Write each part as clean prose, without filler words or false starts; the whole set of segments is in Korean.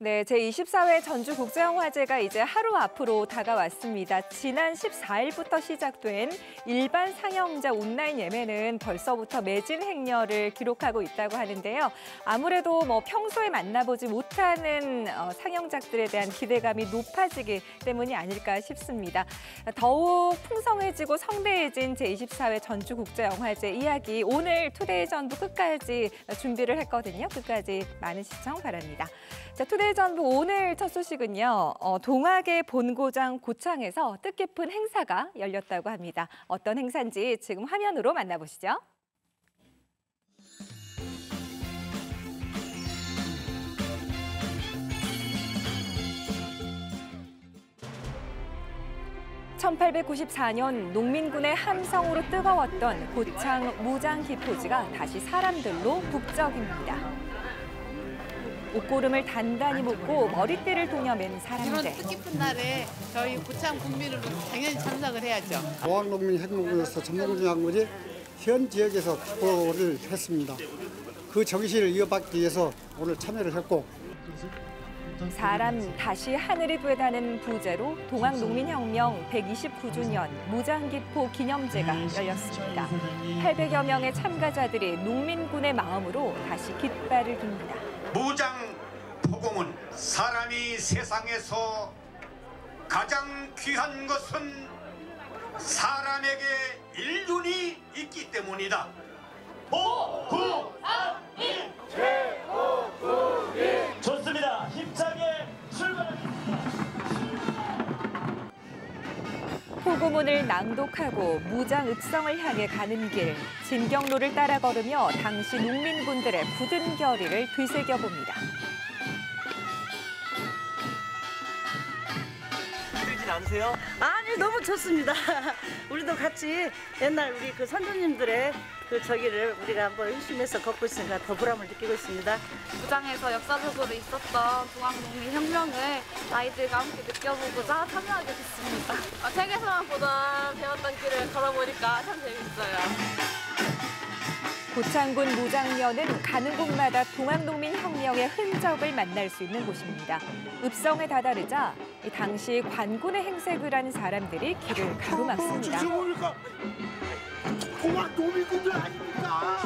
네, 제24회 전주국제영화제가 이제 하루 앞으로 다가왔습니다. 지난 14일부터 시작된 일반 상영자 온라인 예매는 벌써부터 매진 행렬을 기록하고 있다고 하는데요. 아무래도 평소에 만나보지 못하는 상영작들에 대한 기대감이 높아지기 때문이 아닐까 싶습니다. 더욱 풍성해지고 성대해진 제24회 전주국제영화제 이야기 오늘 투데이 전부 끝까지 준비를 했거든요. 끝까지 많은 시청 바랍니다. 자, 투데이 전부 오늘 첫 소식은요. 동학의 본고장 고창에서 뜻깊은 행사가 열렸다고 합니다. 어떤 행사인지 지금 화면으로 만나보시죠. (1894년) 농민군의 함성으로 뜨거웠던 고창 무장기포지가 다시 사람들로 북적입니다. 옷고름을 단단히 묶고 머리띠를 동여맨 사람들. 이런 뜻깊은 날에 저희 고창 국민으로 당연히 참석을 해야죠. 동학농민혁명군에서 전문군장군이 현 지역에서 기포를 했습니다. 그 정신을 이어받기 위해서 오늘 참여를 했고. 사람 다시 하늘이 되다는 부제로 동학농민혁명 129주년 무장기포 기념제가 열렸습니다. 800여 명의 참가자들이 농민군의 마음으로 다시 깃발을 듭니다. 무장포공은 사람이 세상에서 가장 귀한 것은 사람에게 인륜이 있기 때문이다. 보구함이 최고국이 좋습니다. 힘차게 출발합니다. 포고문을 낭독하고 무장읍성을 향해 가는 길, 진경로를 따라 걸으며 당시 농민군들의 굳은 결의를 되새겨봅니다. 힘들진 않으세요? 아니, 너무 좋습니다. 우리도 같이 옛날 우리 그 선조님들의 그 저기를 우리가 한번 열심히해서 걷고 있으니까 더 보람을 느끼고 있습니다. 무장에서 역사적으로 있었던 동학농민혁명을 아이들과 함께 느껴보고자 참여하게 됐습니다. 책에서만 보던 배웠던 길을 걸어보니까 참 재밌어요. 고창군 무장면은 가는 곳마다 동학농민혁명의 흔적을 만날 수 있는 곳입니다. 읍성에 다다르자 당시 관군의 행색을 한 사람들이 길을 가로막습니다. 동학농민군들 아닙니까?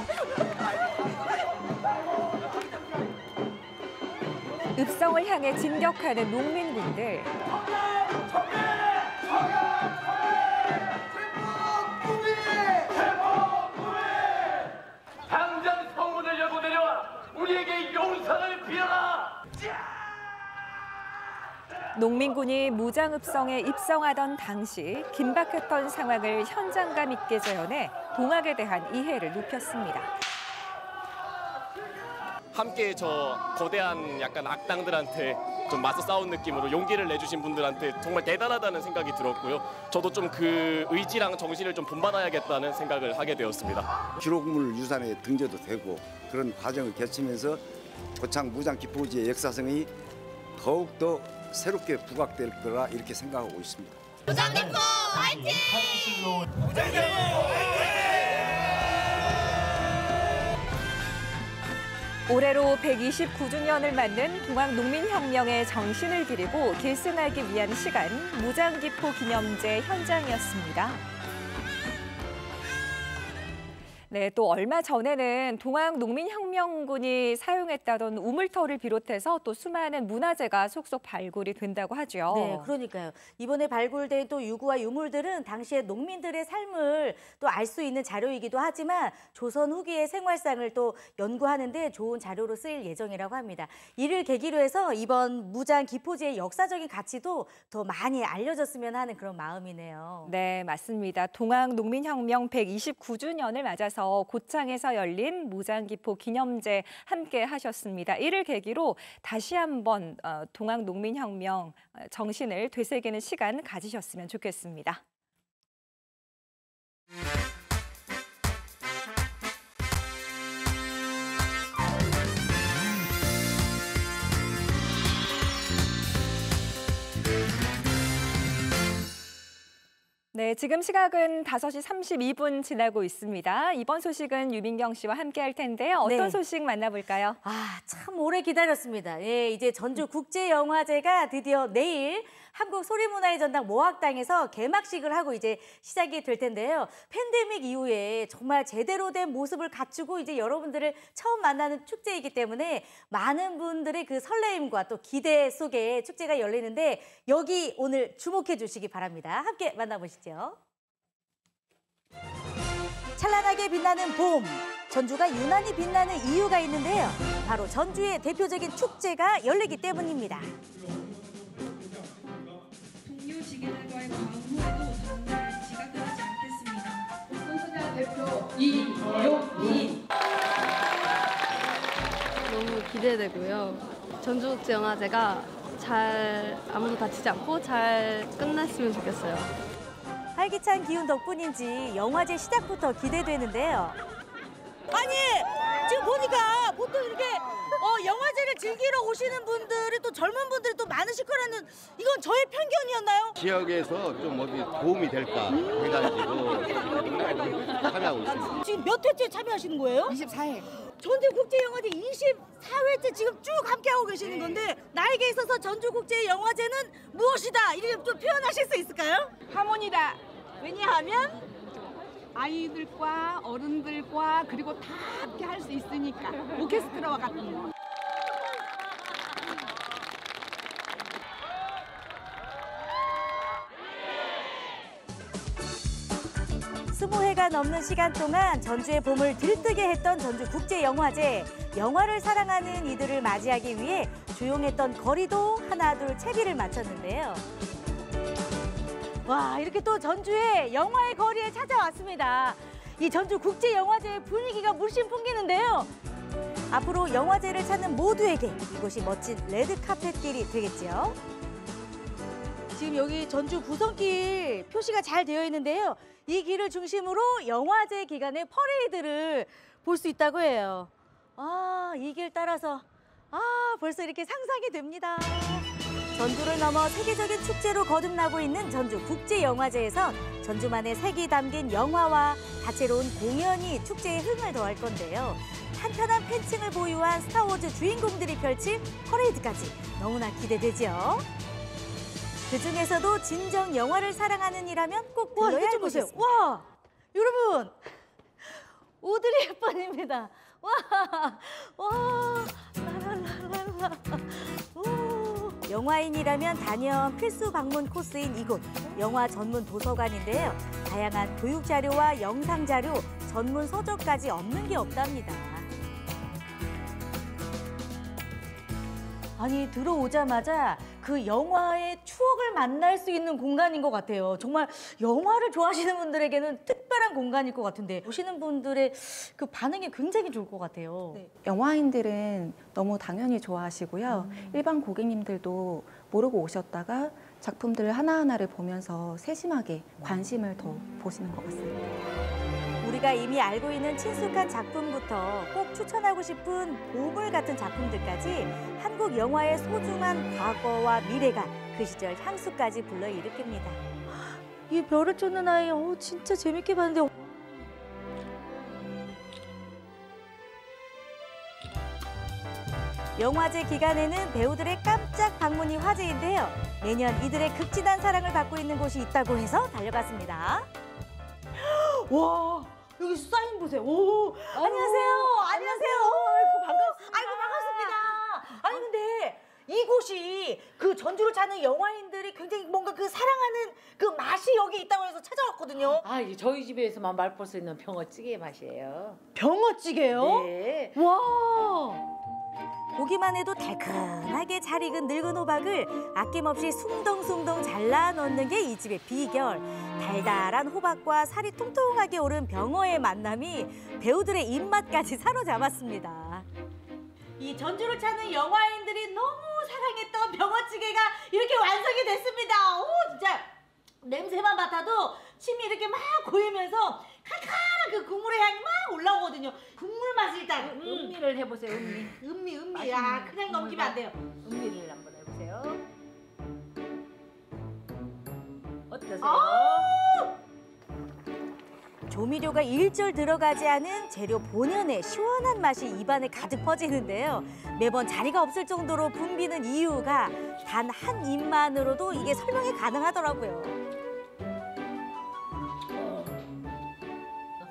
읍성을 향해 진격하는 농민군들. 당장 성문을 열고 내려와 우리에게 용서를 빌어라. 농민군이 무장읍성에 입성하던 당시 긴박했던 상황을 현장감 있게 재현해 동학에 대한 이해를 높였습니다. 함께 저 거대한 약간 악당들한테 좀 맞서 싸운 느낌으로 용기를 내주신 분들한테 정말 대단하다는 생각이 들었고요. 저도 좀 그 의지랑 정신을 좀 본받아야겠다는 생각을 하게 되었습니다. 기록물 유산에 등재도 되고 그런 과정을 거치면서 고창 무장기포지의 역사성이 더욱더 새롭게 부각될 거라 이렇게 생각하고 있습니다. 무장기포 화이팅! 올해로 129주년을 맞는 동학농민혁명의 정신을 기리고 계승하기 위한 시간, 무장기포 기념제 현장이었습니다. 네, 또 얼마 전에는 동학농민혁명군이 사용했다던 우물터를 비롯해서 또 수많은 문화재가 속속 발굴이 된다고 하죠. 네, 그러니까요. 이번에 발굴된 또 유구와 유물들은 당시의 농민들의 삶을 또 알 수 있는 자료이기도 하지만 조선 후기의 생활상을 또 연구하는 데 좋은 자료로 쓰일 예정이라고 합니다. 이를 계기로 해서 이번 무장 기포지의 역사적인 가치도 더 많이 알려졌으면 하는 그런 마음이네요. 네, 맞습니다. 동학농민혁명 129주년을 맞아서 고창에서 열린 무장기포 기념제 함께 하셨습니다. 이를 계기로 다시 한번 동학농민혁명 정신을 되새기는 시간 가지셨으면 좋겠습니다. 네, 지금 시각은 5시 32분 지나고 있습니다. 이번 소식은 유민경 씨와 함께 할 텐데요. 어떤 네. 소식 만나볼까요? 참 오래 기다렸습니다. 예, 이제 전주국제영화제가 드디어 내일 한국소리문화의 전당 모학당에서 개막식을 하고 이제 시작이 될 텐데요. 팬데믹 이후에 정말 제대로 된 모습을 갖추고 이제 여러분들을 처음 만나는 축제이기 때문에 많은 분들의 그 설레임과 또 기대 속에 축제가 열리는데 여기 오늘 주목해 주시기 바랍니다. 함께 만나보시죠. 찬란하게 빛나는 봄, 전주가 유난히 빛나는 이유가 있는데요. 바로 전주의 대표적인 축제가 열리기 때문입니다. 동료 지게들과의 광무에도 정말 지각하지 않겠습니다. 손수장 대표 이용희. 너무 기대되고요. 전주국제영화제가 잘 아무도 다치지 않고 잘 끝났으면 좋겠어요. 활기찬 기운 덕분인지 영화제 시작부터 기대되는데요. 아니 지금 보니까 보통 이렇게 영화제를 즐기러 오시는 분들이 또 젊은 분들이 또 많으실 거라는 이건 저의 편견이었나요? 지역에서 좀 어디 도움이 될까 해가지고 참여하고 있습니다. 지금 몇 회째 참여하시는 거예요? 24회. 전주국제영화제 24회째 지금 쭉 함께하고 계시는 건데 나에게 있어서 전주국제영화제는 무엇이다 이렇게 좀 표현하실 수 있을까요? 하모니다. 왜냐하면 아이들과 어른들과 그리고 다 함께 할 수 있으니까 오케스트라와 같은 거. 스무 회가 넘는 시간 동안 전주의 봄을 들뜨게 했던 전주국제영화제. 영화를 사랑하는 이들을 맞이하기 위해 조용했던 거리도 하나둘 채비를 마쳤는데요. 와, 이렇게 또 전주의 영화의 거리에 찾아왔습니다. 이 전주국제영화제의 분위기가 물씬 풍기는데요. 앞으로 영화제를 찾는 모두에게 이곳이 멋진 레드카펫길이 되겠죠. 지금 여기 전주 부성길 표시가 잘 되어 있는데요. 이 길을 중심으로 영화제 기간에 퍼레이드를 볼 수 있다고 해요. 이 길 따라서 벌써 이렇게 상상이 됩니다. 전주를 넘어 세계적인 축제로 거듭나고 있는 전주국제영화제에선 전주만의 색이 담긴 영화와 다채로운 공연이 축제의 흥을 더할 건데요. 탄탄한 팬층을 보유한 스타워즈 주인공들이 펼칠 퍼레이드까지 너무나 기대되죠. 그중에서도 진정 영화를 사랑하는 이라면 꼭 들러야 할 곳이 있습니다. 와, 여러분, 오드리 헵번입니다. 와, 라라라라. 영화인이라면 단연 필수 방문 코스인 이곳, 영화 전문 도서관인데요. 다양한 교육 자료와 영상 자료, 전문 서적까지 없는 게 없답니다. 아니, 들어오자마자 그 영화의 추억을 만날 수 있는 공간인 것 같아요. 정말 영화를 좋아하시는 분들에게는 특별한 공간일 것 같은데 보시는 분들의 그 반응이 굉장히 좋을 것 같아요. 네, 영화인들은 너무 당연히 좋아하시고요. 일반 고객님들도 모르고 오셨다가 작품들 하나하나를 보면서 세심하게 관심을 더 보시는 것 같습니다. 우리가 이미 알고 있는 친숙한 작품부터 꼭 추천하고 싶은 보물 같은 작품들까지 한국 영화의 소중한 과거와 미래가 그 시절 향수까지 불러일으킵니다. 이 별을 쫓는 아이, 진짜 재밌게 봤는데. 영화제 기간에는 배우들의 깜짝 방문이 화제인데요. 매년 이들의 극진한 사랑을 받고 있는 곳이 있다고 해서 달려갔습니다. 와, 여기 사인 보세요. 오, 안녕하세요. 안녕하세요. 아이고, 반갑습니다. 아니, 근데 이곳이 그 전주를 찾는 영화인들이 굉장히 뭔가 그 사랑하는 그 맛이 여기 있다고 해서 찾아왔거든요. 이게 저희 집에서만 맛볼 수 있는 병어찌개 맛이에요. 병어찌개요? 네. 와. 보기만 해도 달큰하게 잘 익은 늙은 호박을 아낌없이 숭덩숭덩 잘라 넣는 게 이 집의 비결. 달달한 호박과 살이 통통하게 오른 병어의 만남이 배우들의 입맛까지 사로잡았습니다. 이 전주를 찾는 영화인들이 너무 사랑했던 병어찌개가 이렇게 완성이 됐습니다. 오, 진짜 냄새만 맡아도 침이 이렇게 막 고이면서 칼칼한 그 국물의 향이 막 올라오거든요. 국물 맛을 일단 음미를 해보세요. 음미. 음미. 그냥 넘기면 안 돼요. 음미를 한번 해보세요. 어떠세요? 조미료가 일절 들어가지 않은 재료 본연의 시원한 맛이 입안에 가득 퍼지는데요. 매번 자리가 없을 정도로 붐비는 이유가 단 한 입만으로도 이게 설명이 가능하더라고요.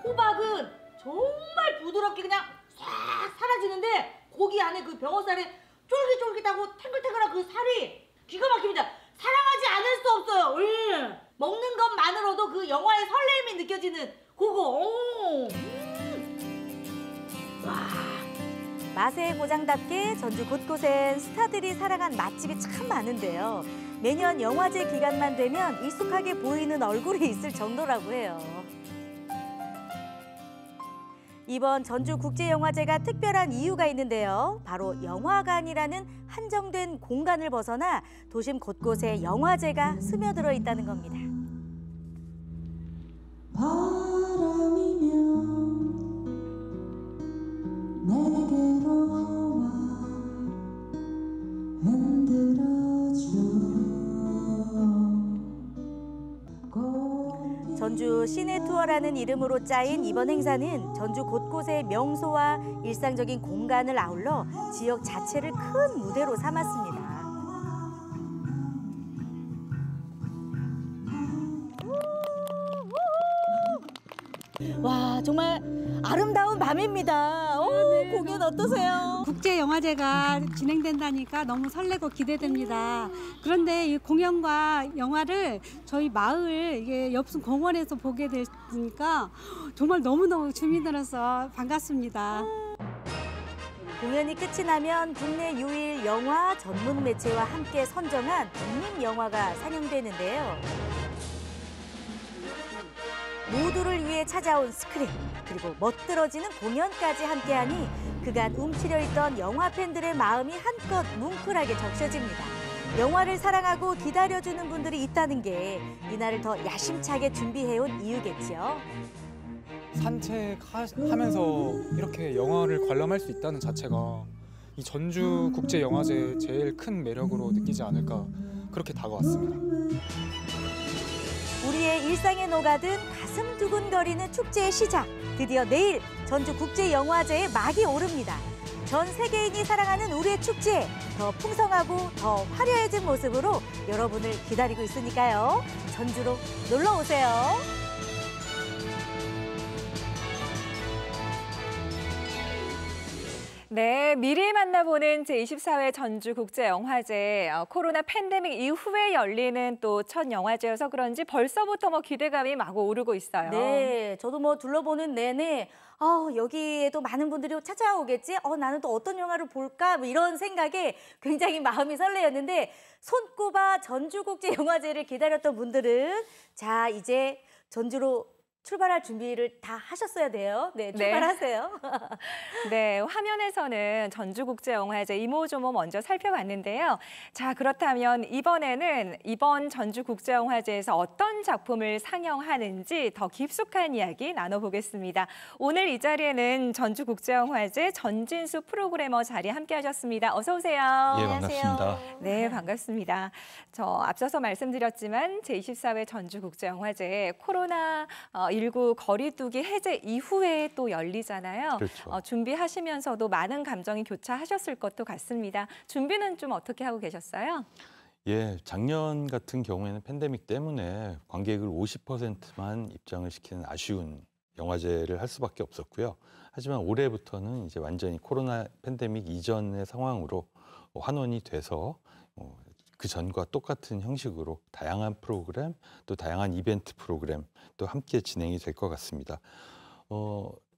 호박은 정말 부드럽게 그냥 싹 사라지는데 고기 안에 그 병어살에 쫄깃쫄깃하고 탱글탱글한 그 살이 기가 막힙니다. 사랑하지 않을 수 없어요. 먹는 것만으로도 그 영화의 설렘이 느껴지는 그거. 와, 맛의 고장답게 전주 곳곳엔 스타들이 살아간 맛집이 참 많은데요. 매년 영화제 기간만 되면 익숙하게 보이는 얼굴이 있을 정도라고 해요. 이번 전주국제영화제가 특별한 이유가 있는데요. 바로 영화관이라는 한정된 공간을 벗어나 도심 곳곳에 영화제가 스며들어 있다는 겁니다. 전주 시내 투어라는 이름으로 짜인 이번 행사는 전주 곳곳의 명소와 일상적인 공간을 아울러 지역 자체를 큰 무대로 삼았습니다. 와, 정말 아름다운 밤입니다. 공연 어떠세요? 국제영화제가 진행된다니까 너무 설레고 기대됩니다. 그런데 이 공연과 영화를 저희 마을 이게 옆순 공원에서 보게 되니까 정말 너무너무 주민으로서 반갑습니다. 공연이 끝이 나면 국내 유일 영화 전문 매체와 함께 선정한 국립영화가 상영되는데요. 모두를 위해 찾아온 스크린, 그리고 멋들어지는 공연까지 함께하니 그간 움츠려 있던 영화 팬들의 마음이 한껏 뭉클하게 적셔집니다. 영화를 사랑하고 기다려주는 분들이 있다는 게 이날을 더 야심차게 준비해온 이유겠지요. 산책하면서 이렇게 영화를 관람할 수 있다는 자체가 이 전주국제영화제의 제일 큰 매력으로 느끼지 않을까, 그렇게 다가왔습니다. 우리의 일상에 녹아든 가슴 두근거리는 축제의 시작. 드디어 내일 전주국제영화제의 막이 오릅니다. 전 세계인이 사랑하는 우리의 축제, 더 풍성하고 더 화려해진 모습으로 여러분을 기다리고 있으니까요. 전주로 놀러 오세요. 네, 미리 만나보는 제24회 전주국제영화제. 코로나 팬데믹 이후에 열리는 또 첫 영화제여서 그런지 벌써부터 기대감이 마구 오르고 있어요. 네, 저도 둘러보는 내내 여기에도 많은 분들이 찾아오겠지? 나는 또 어떤 영화를 볼까? 이런 생각에 굉장히 마음이 설레었는데 손꼽아 전주국제영화제를 기다렸던 분들은 자, 이제 전주로 출발할 준비를 다 하셨어야 돼요. 네, 출발하세요. 네, 화면에서는 전주국제영화제 이모저모 먼저 살펴봤는데요. 자, 그렇다면 이번에는 이번 전주국제영화제에서 어떤 작품을 상영하는지 더 깊숙한 이야기 나눠보겠습니다. 오늘 이 자리에는 전주국제영화제 전진수 프로그래머 자리에 함께하셨습니다. 어서 오세요. 예, 반갑습니다. 네, 반갑습니다. 저 앞서서 말씀드렸지만 제24회 전주국제영화제 코로나19 거리두기 해제 이후에 또 열리잖아요. 그렇죠. 준비하시면서도 많은 감정이 교차하셨을 것도 같습니다. 준비는 좀 어떻게 하고 계셨어요? 예, 작년 같은 경우에는 팬데믹 때문에 관객을 50%만 입장을 시키는 아쉬운 영화제를 할 수밖에 없었고요. 하지만 올해부터는 이제 완전히 코로나 팬데믹 이전의 상황으로 환원이 돼서 그 전과 똑같은 형식으로 다양한 프로그램, 또 다양한 이벤트 프로그램 또 함께 진행이 될 것 같습니다.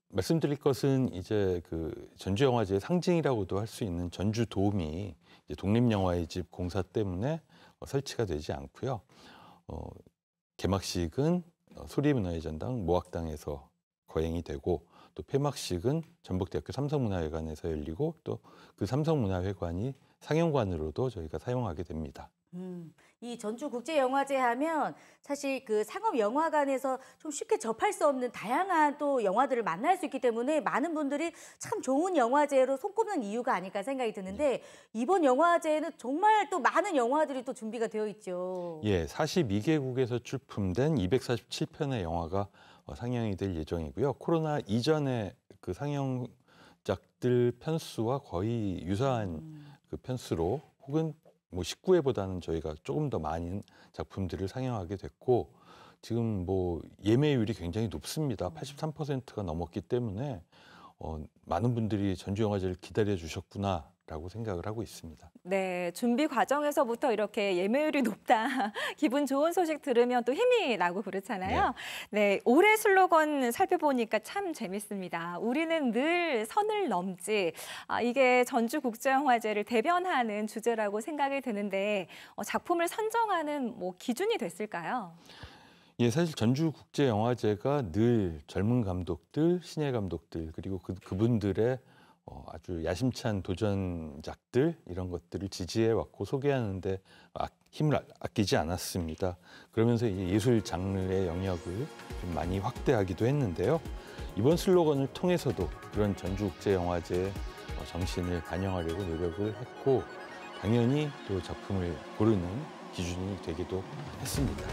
말씀드릴 것은 이제 그 전주영화제의 상징이라고도 할 수 있는 전주돔이 이제 독립영화의 집 공사 때문에 설치가 되지 않고요. 개막식은 소리문화의 전당 모학당에서 거행이 되고 또 폐막식은 전북대학교 삼성문화회관에서 열리고 또 그 삼성문화회관이 상영관으로도 저희가 사용하게 됩니다. 이 전주국제영화제 하면 사실 그 상업영화관에서 좀 쉽게 접할 수 없는 다양한 또 영화들을 만날 수 있기 때문에 많은 분들이 참 좋은 영화제로 손꼽는 이유가 아닐까 생각이 드는데 이번 영화제에는 정말 또 많은 영화들이 또 준비가 되어 있죠. 예, 42개국에서 출품된 247편의 영화가 상영이 될 예정이고요. 코로나 이전에 그 상영작들 편수와 거의 유사한 그 편수로 혹은 뭐 19회보다는 저희가 조금 더 많은 작품들을 상영하게 됐고 지금 뭐 예매율이 굉장히 높습니다. 83%가 넘었기 때문에 많은 분들이 전주영화제를 기다려 주셨구나라고 생각을 하고 있습니다. 네, 준비 과정에서부터 이렇게 예매율이 높다, 기분 좋은 소식 들으면 또 힘이 나고 그렇잖아요. 네, 올해 슬로건 살펴보니까 참 재밌습니다. 우리는 늘 선을 넘지. 이게 전주국제영화제를 대변하는 주제라고 생각이 드는데 작품을 선정하는 뭐 기준이 됐을까요? 예, 사실 전주국제영화제가 늘 젊은 감독들, 신예 감독들 그리고 그분들의 아주 야심찬 도전작들 이런 것들을 지지해왔고 소개하는데 힘을 아끼지 않았습니다. 그러면서 이제 예술 장르의 영역을 좀 많이 확대하기도 했는데요. 이번 슬로건을 통해서도 그런 전주국제영화제의 정신을 반영하려고 노력을 했고 당연히 또 작품을 고르는 기준이 되기도 했습니다.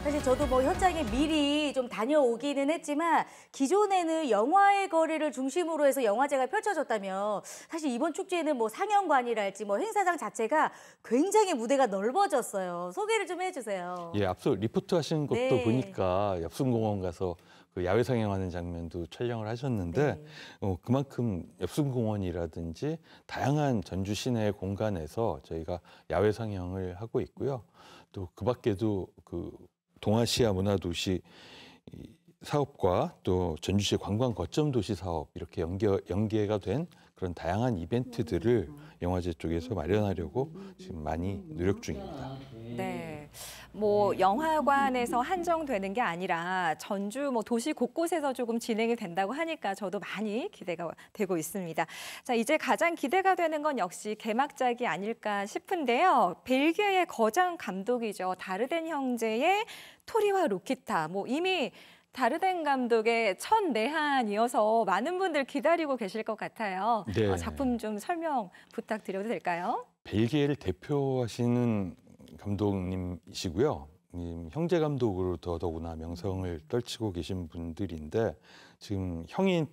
사실 저도 뭐 현장에 미리 좀 다녀오기는 했지만 기존에는 영화의 거리를 중심으로 해서 영화제가 펼쳐졌다면 사실 이번 축제에는 뭐 상영관이랄지 뭐 행사장 자체가 굉장히 무대가 넓어졌어요. 소개를 좀 해주세요. 예, 앞서 리포트 하신 것도 보니까 엽순공원 가서 그 야외 상영하는 장면도 촬영을 하셨는데 그만큼 엽순공원이라든지 다양한 전주 시내 공간에서 저희가 야외 상영을 하고 있고요. 또 그 밖에도 그 동아시아 문화도시 사업과 또 전주시 관광 거점 도시 사업 이렇게 연계가 된 그런 다양한 이벤트들을 영화제 쪽에서 마련하려고 지금 많이 노력 중입니다. 네, 뭐 영화관에서 한정되는 게 아니라 전주 뭐 도시 곳곳에서 조금 진행이 된다고 하니까 저도 많이 기대가 되고 있습니다. 자, 이제 가장 기대가 되는 건 역시 개막작이 아닐까 싶은데요. 벨기에의 거장 감독이죠. 다르덴 형제의 토리와 루키타. 뭐 이미 다르덴 감독의 첫 내한이어서 많은 분들 기다리고 계실 것 같아요. 네. 작품 좀 설명 부탁드려도 될까요? 벨기에를 대표하시는 감독님이시고요. 형제 감독으로 더더구나 명성을 떨치고 계신 분들인데 지금 형인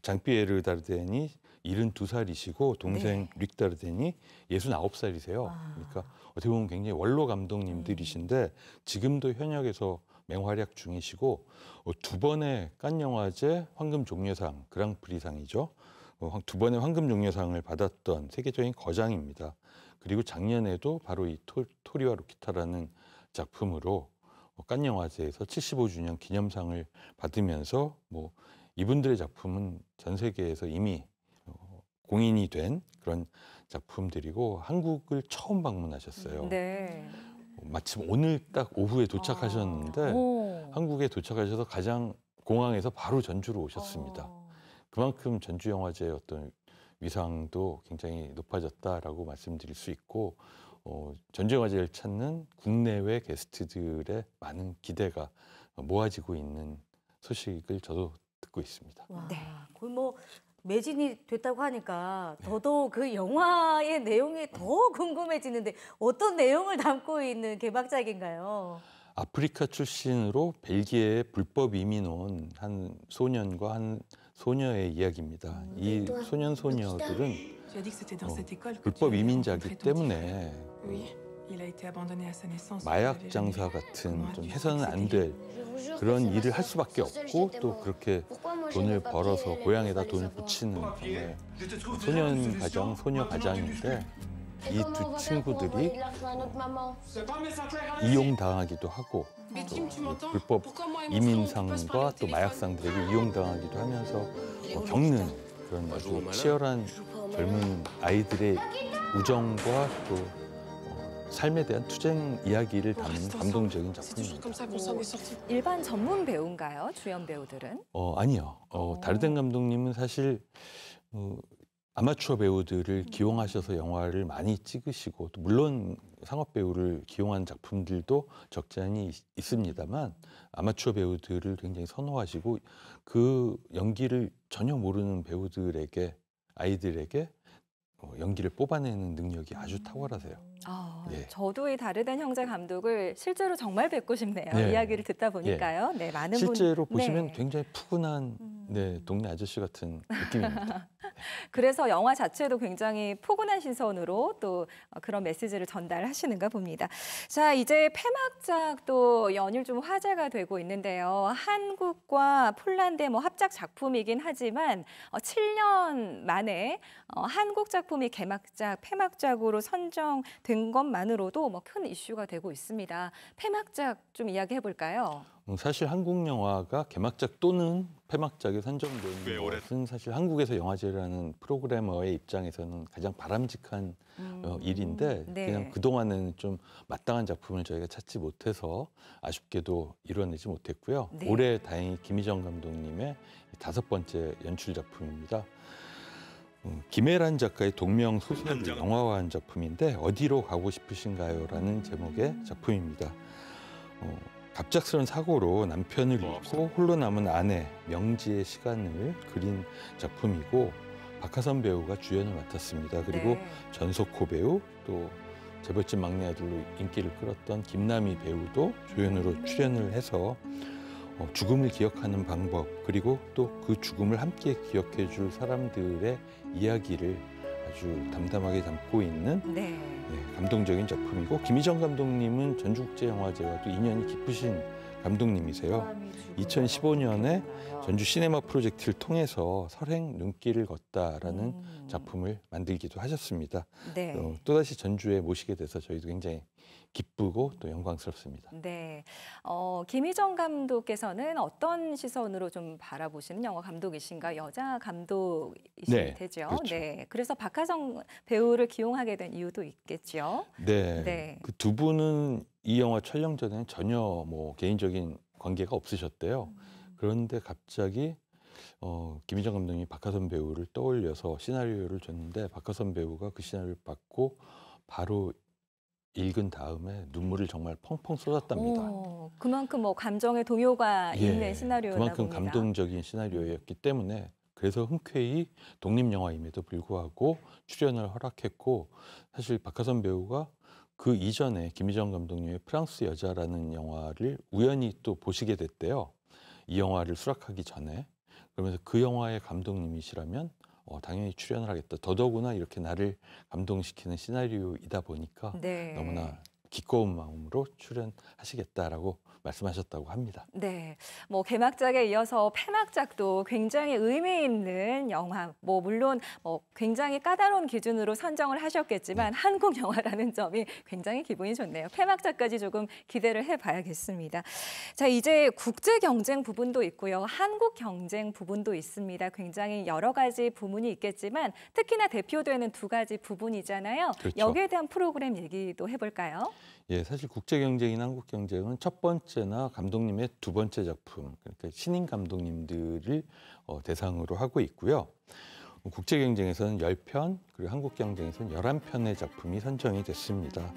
장피에르 다르덴이 72살이시고 동생 릭 다르덴이 69살이세요. 그러니까 어떻게 보면 굉장히 원로 감독님들이신데 지금도 현역에서 맹활약 중이시고 두 번의 칸 영화제 황금종려상 그랑프리상이죠. 두 번의 황금종려상을 받았던 세계적인 거장입니다. 그리고 작년에도 바로 이 토리와 루키타라는 작품으로 칸 영화제에서 75주년 기념상을 받으면서 뭐 이분들의 작품은 전 세계에서 이미 공인이 된 그런 작품들이고 한국을 처음 방문하셨어요. 네. 마침 오늘 딱 오후에 도착하셨는데 한국에 도착하셔서 가장 공항에서 바로 전주로 오셨습니다. 그만큼 전주영화제의 어떤 위상도 굉장히 높아졌다라고 말씀드릴 수 있고 전주영화제를 찾는 국내외 게스트들의 많은 기대가 모아지고 있는 소식을 저도 듣고 있습니다. 와, 거의 뭐 매진이 됐다고 하니까 더더욱 그 영화의 내용이 더 궁금해지는데 어떤 내용을 담고 있는 개막작인가요? 아프리카 출신으로 벨기에에 불법 이민 온 한 소년과 한 소녀의 이야기입니다. 이 소년 소녀들은 불법 이민자이기 때문에 마약 장사 같은 좀 해서는 안 될 그런 일을 할 수밖에 없고 또 그렇게 돈을 벌어서 고향에다 돈을 붙이는 정말 소년 가장, 소녀 가장인데 이 두 친구들이 이용당하기도 하고 또 불법 이민상과 또 마약상들에게 이용당하기도 하면서 겪는 그런 아주 치열한 젊은 아이들의 우정과 또 삶에 대한 투쟁 이야기를 담는 감동적인 작품입니다. 일반 전문 배우인가요? 주연 배우들은? 아니요. 다르덴 감독님은 사실 아마추어 배우들을 기용하셔서 영화를 많이 찍으시고 또 물론 상업 배우를 기용한 작품들도 적지 않이 있습니다만 아마추어 배우들을 굉장히 선호하시고 그 연기를 전혀 모르는 배우들에게 아이들에게 연기를 뽑아내는 능력이 아주 탁월하세요. 예. 저도 이 다르덴 형제 감독을 실제로 정말 뵙고 싶네요. 네. 이야기를 듣다 보니까요. 예. 네, 많은 실제로 분... 보시면 네. 굉장히 푸근한 동네 아저씨 같은 느낌입니다. 그래서 영화 자체도 굉장히 포근한 시선으로 또 그런 메시지를 전달하시는가 봅니다. 자, 이제 폐막작도 연일 좀 화제가 되고 있는데요. 한국과 폴란드의 합작 작품이긴 하지만 7년 만에 한국 작품이 개막작, 폐막작으로 선정된 것만으로도 큰 이슈가 되고 있습니다. 폐막작 좀 이야기해 볼까요? 사실 한국 영화가 개막작 또는 폐막작에 선정되는 것은 사실 한국에서 영화제라는 프로그래머의 입장에서는 가장 바람직한 일인데 네. 그냥 그동안에는 좀 마땅한 작품을 저희가 찾지 못해서 아쉽게도 이뤄내지 못했고요. 네. 올해 다행히 김희정 감독님의 5번째 연출 작품입니다. 김혜란 작가의 동명 소설을 영화화한 작품인데 어디로 가고 싶으신가요? 라는 제목의 작품입니다. 갑작스런 사고로 남편을 잃고 홀로 남은 아내 명지의 시간을 그린 작품이고 박하선 배우가 주연을 맡았습니다. 그리고 전석호 배우 또 재벌집 막내 아들로 인기를 끌었던 김남희 배우도 조연으로 출연을 해서 죽음을 기억하는 방법 그리고 또 그 죽음을 함께 기억해 줄 사람들의 이야기를 아주 담담하게 담고 있는 감동적인 작품이고 김희정 감독님은 전주국제영화제와도 인연이 깊으신 감독님이세요. 2015년에 전주 시네마 프로젝트를 통해서 설행 눈길을 걷다라는 작품을 만들기도 하셨습니다. 네. 또다시 전주에 모시게 돼서 저희도 굉장히 기쁘고 또 영광스럽습니다. 네, 김희정 감독께서는 어떤 시선으로 좀 바라보시는 영화 감독이신가? 여자 감독이신 되죠. 그렇죠. 네, 그래서 박하정 배우를 기용하게 된 이유도 있겠죠. 네, 그 두 분은 이 영화 촬영 전에는 전혀 개인적인 관계가 없으셨대요. 그런데 갑자기 김희정 감독님이 박하선 배우를 떠올려서 시나리오를 줬는데 박하선 배우가 그 시나리오를 받고 바로 읽은 다음에 눈물을 정말 펑펑 쏟았답니다. 그만큼 감정의 동요가 있는 시나리오였나 그만큼 봅니다. 감동적인 시나리오였기 때문에 그래서 흔쾌히 독립영화임에도 불구하고 출연을 허락했고 사실 박하선 배우가 그 이전에 김희정 감독님의 프랑스 여자라는 영화를 우연히 또 보시게 됐대요. 이 영화를 수락하기 전에. 그러면서 그 영화의 감독님이시라면 당연히 출연을 하겠다. 더더구나 이렇게 나를 감동시키는 시나리오이다 보니까 너무나 기꺼운 마음으로 출연하시겠다라고 말씀하셨다고 합니다. 네, 개막작에 이어서 폐막작도 굉장히 의미 있는 영화, 물론 굉장히 까다로운 기준으로 선정을 하셨겠지만 한국 영화라는 점이 굉장히 기분이 좋네요. 폐막작까지 조금 기대를 해봐야겠습니다. 자, 이제 국제 경쟁 부분도 있고요, 한국 경쟁 부분도 있습니다. 굉장히 여러 가지 부문이 있겠지만 특히나 대표되는 두 가지 부분이잖아요. 그렇죠. 여기에 대한 프로그램 얘기도 해볼까요? 예, 사실 국제 경쟁이나 한국 경쟁은 첫 번째나 감독님의 두 번째 작품, 그러니까 신인 감독님들을 대상으로 하고 있고요. 국제 경쟁에서는 10편, 그리고 한국 경쟁에서는 11편의 작품이 선정이 됐습니다.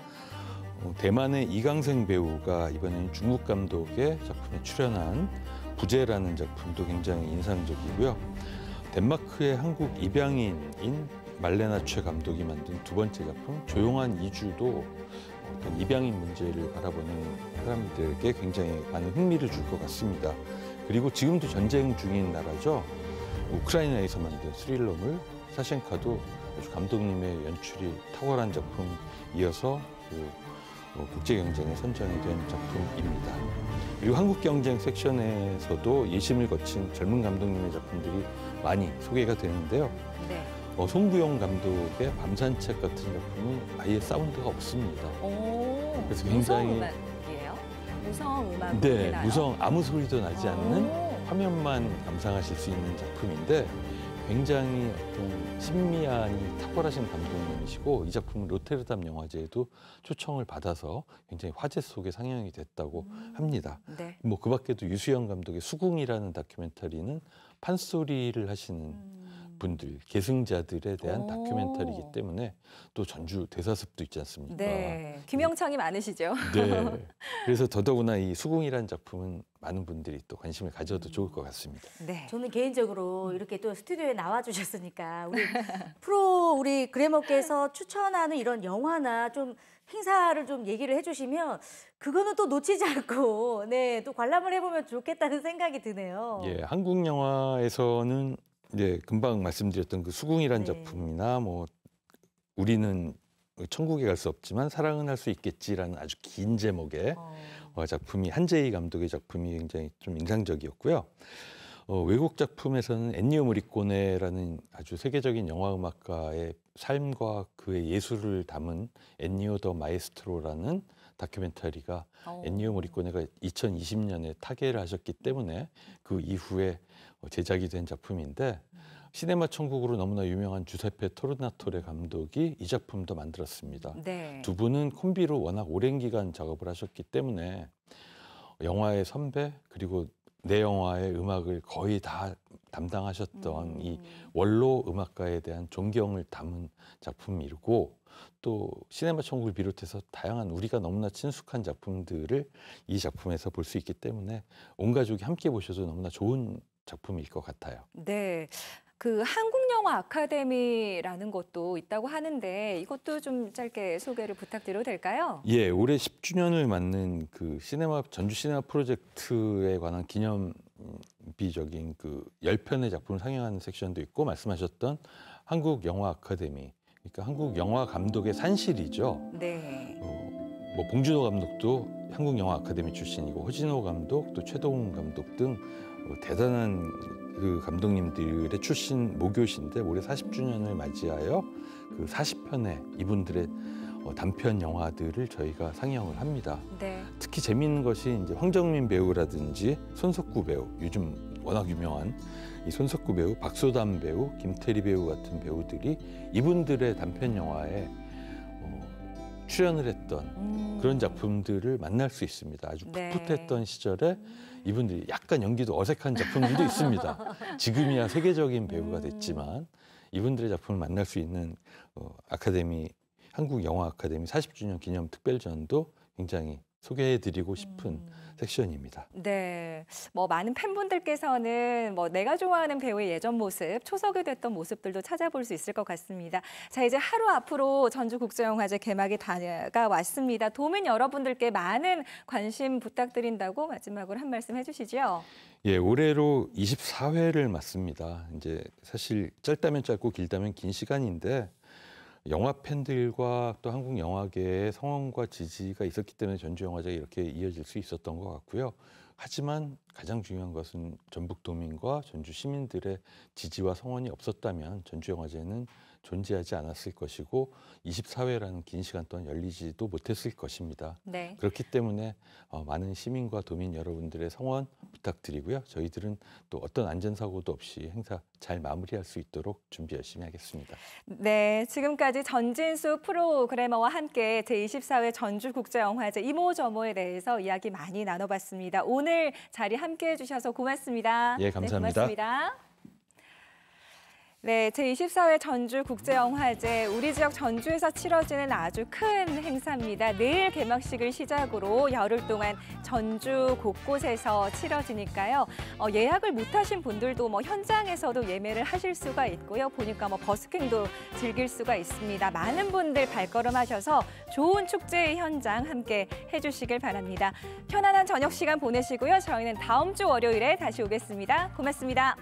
대만의 이강생 배우가 이번에는 중국 감독의 작품에 출연한 부재라는 작품도 굉장히 인상적이고요. 덴마크의 한국 입양인인 말레나 최 감독이 만든 두 번째 작품 조용한 이주도 어떤 입양인 문제를 바라보는 사람들에게 굉장히 많은 흥미를 줄 것 같습니다. 그리고 지금도 전쟁 중인 나라죠. 우크라이나에서 만든 스릴러물 사셴카도 아주 감독님의 연출이 탁월한 작품이어서 국제 경쟁에 선정이 된 작품입니다. 그리고 한국 경쟁 섹션에서도 예심을 거친 젊은 감독님의 작품들이 많이 소개가 되는데요. 송구영 감독의 밤산책 같은 작품은 아예 사운드가 없습니다. 그래서 굉장히 무성 음악이에요? 무성 음악. 네, 무성 아무 소리도 나지 않는 화면만 감상하실 수 있는 작품인데 굉장히 어떤 신미안이 탁월하신 감독님이시고 이 작품은 로테르담 영화제에도 초청을 받아서 굉장히 화제 속에 상영이 됐다고 합니다. 그 밖에도 유수영 감독의 수궁이라는 다큐멘터리는 판소리를 하시는 분들, 계승자들에 대한 다큐멘터리이기 때문에 또 전주 대사습도 있지 않습니까? 네, 김영창이 많으시죠? 네, 그래서 더더구나 이 수궁이라는 작품은 많은 분들이 또 관심을 가져도 좋을 것 같습니다. 네. 저는 개인적으로 이렇게 또 스튜디오에 나와주셨으니까 우리 그래머께서 추천하는 이런 영화나 좀 행사를 좀 얘기를 해주시면 그거는 또 놓치지 않고 네, 또 관람을 해보면 좋겠다는 생각이 드네요. 예, 한국 영화에서는 네, 금방 말씀드렸던 그 수궁이라는 네. 작품이나 뭐 우리는 천국에 갈 수 없지만 사랑은 할 수 있겠지라는 아주 긴 제목의 작품이 한제이 감독의 작품이 굉장히 좀 인상적이었고요. 외국 작품에서는 엔니오 모리코네라는 아주 세계적인 영화 음악가의 삶과 그의 예술을 담은 엔니오 더 마에스트로라는 다큐멘터리가 엔니오 모리코네가 2020년에 타계를 하셨기 때문에 그 이후에 제작이 된 작품인데 시네마 천국으로 너무나 유명한 주세페 토르나토레 감독이 이 작품도 만들었습니다. 네. 두 분은 콤비로 워낙 오랜 기간 작업을 하셨기 때문에 영화의 선배 그리고 내 영화의 음악을 거의 다 담당하셨던 이 원로 음악가에 대한 존경을 담은 작품이고 또 시네마 천국을 비롯해서 다양한 우리가 너무나 친숙한 작품들을 이 작품에서 볼 수 있기 때문에 온 가족이 함께 보셔도 너무나 좋은 작품일 것 같아요. 네. 그 한국영화 아카데미라는 것도 있다고 하는데 이것도 좀 짧게 소개를 부탁드려도 될까요? 예, 올해 10주년을 맞는 그 전주 시네마 프로젝트에 관한 기념비적인 그 10편의 작품을 상영하는 섹션도 있고 말씀하셨던 한국영화 아카데미, 그러니까 한국 영화 감독의 산실이죠. 네. 뭐 봉준호 감독도 한국영화 아카데미 출신이고 허진호 감독, 또 최동훈 감독 등 대단한 그 감독님들의 출신 모교신데 올해 40주년을 맞이하여 그 40편의 이분들의 단편 영화들을 저희가 상영을 합니다. 네. 특히 재미있는 것이 이제 황정민 배우라든지 손석구 배우, 요즘 워낙 유명한 이 손석구 배우, 박소담 배우, 김태리 배우 같은 배우들이 이분들의 단편 영화에 출연을 했던 그런 작품들을 만날 수 있습니다. 아주 풋풋했던 시절에 이분들이 약간 연기도 어색한 작품들도 있습니다. 지금이야 세계적인 배우가 됐지만 이분들의 작품을 만날 수 있는 아카데미, 한국영화 아카데미 40주년 기념 특별전도 굉장히 소개해드리고 싶은 섹션입니다. 네, 뭐 많은 팬분들께서는 뭐 내가 좋아하는 배우의 예전 모습, 초석이 됐던 모습들도 찾아볼 수 있을 것 같습니다. 자, 이제 하루 앞으로 전주국제영화제 개막이 다가왔습니다. 도민 여러분들께 많은 관심 부탁드린다고 마지막으로 한 말씀 해주시죠. 예, 올해로 24회를 맞습니다. 이제 사실 짧다면 짧고 길다면 긴 시간인데 영화 팬들과 또 한국 영화계의 성원과 지지가 있었기 때문에 전주영화제가 이렇게 이어질 수 있었던 것 같고요. 하지만 가장 중요한 것은 전북도민과 전주 시민들의 지지와 성원이 없었다면 전주영화제는 존재하지 않았을 것이고 24회라는 긴 시간 동안 열리지도 못했을 것입니다. 네. 그렇기 때문에 많은 시민과 도민 여러분들의 성원 부탁드리고요. 저희들은 또 어떤 안전사고도 없이 행사 잘 마무리할 수 있도록 준비 열심히 하겠습니다. 네, 지금까지 전진수 프로그래머와 함께 제24회 전주국제영화제 이모저모에 대해서 이야기 많이 나눠봤습니다. 오늘 자리 함께해 주셔서 고맙습니다. 예, 감사합니다. 네, 고맙습니다. 네, 제24회 전주국제영화제 우리 지역 전주에서 치러지는 아주 큰 행사입니다. 내일 개막식을 시작으로 열흘 동안 전주 곳곳에서 치러지니까요. 예약을 못하신 분들도 뭐 현장에서도 예매를 하실 수가 있고요. 보니까 뭐 버스킹도 즐길 수가 있습니다. 많은 분들 발걸음하셔서 좋은 축제의 현장 함께 해주시길 바랍니다. 편안한 저녁 시간 보내시고요. 저희는 다음 주 월요일에 다시 오겠습니다. 고맙습니다.